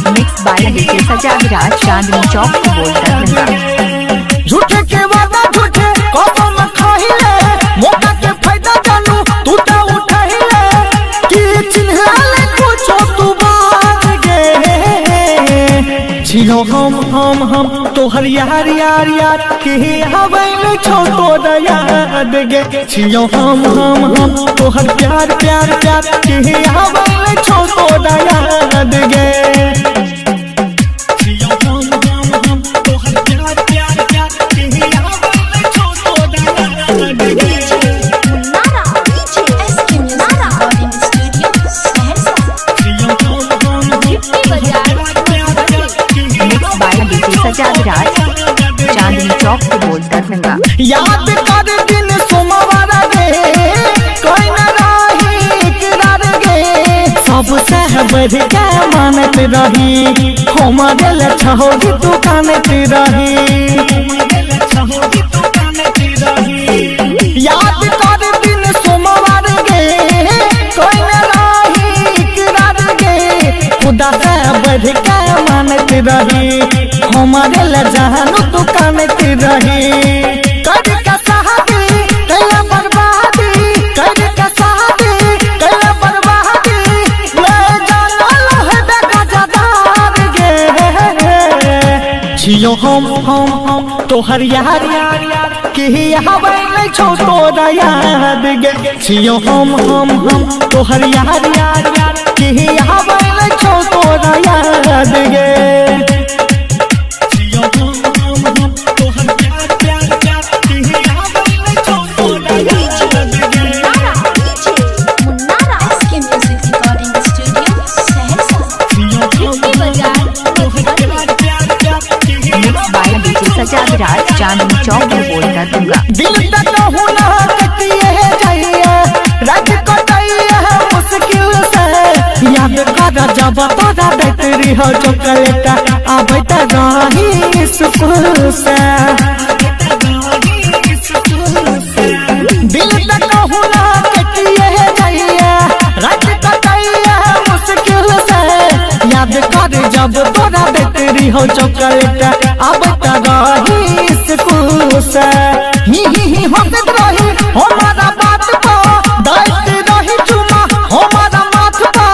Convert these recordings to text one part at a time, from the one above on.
सजा विराज चांदनी चौक को बोलता झूठे के वादा झूठे कसम खाहिले मौका के फायदा जानू तू तो उठाहिले कि चिन्हले कुछो तू बात गे छियो हम तोहर यार यार यार के हवैल छो तो याद गे छियो हम तोहर प्यार प्यार प्यार के हवैल छो तो याद गे सजा विराज चांदनी चौक को बोलता याद कर दिन सोमवार गे कोई न रही इकरार गे सब सहबर के मानत रही हमारे लछहोगी तू कानत रही याद कर दिन सोमवार गे कोई न रही इकरार गे खुदा सहबर के मानत रही हमारे लजानू तू कानत रही कर का शादी कैला बर्बादी कर का शादी कैला बर्बादी ले जाना है बेगजदार गे छियो हम तोहर यार यार यार के हवैल छो तो याद गे छियो हम तोहर यार यार यार के हवैल छो तो याद गे सजा विराज चांदनी चौक में बोलता दिल तक होना कटिए जाइए रात कटाइए मुश्किल से याद कर जब तोरा बैटरी हो चॉकलेट आबत रही सुकून से दिल तक होना कटिए जाइए रात कटाइए मुश्किल से याद कर जब तोरा बैटरी हो चॉकलेट आबत रही सुकून से ही होत रही हमारा बात को दायित्व रही चुमा हमारा माथ को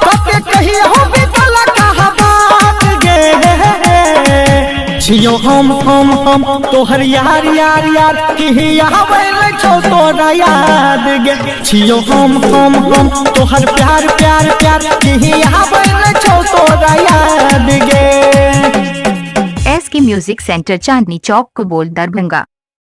कते कही हो बितला कहा बात गे छियो हम तोहर यार यार यार के हवैल छो तो याद गे छियो हम तोहर प्यार प्यार प्यार के हवैल छो तो याद गे एस के म्यूजिक सेंटर चांदनी चौक को बोल दरभंगा।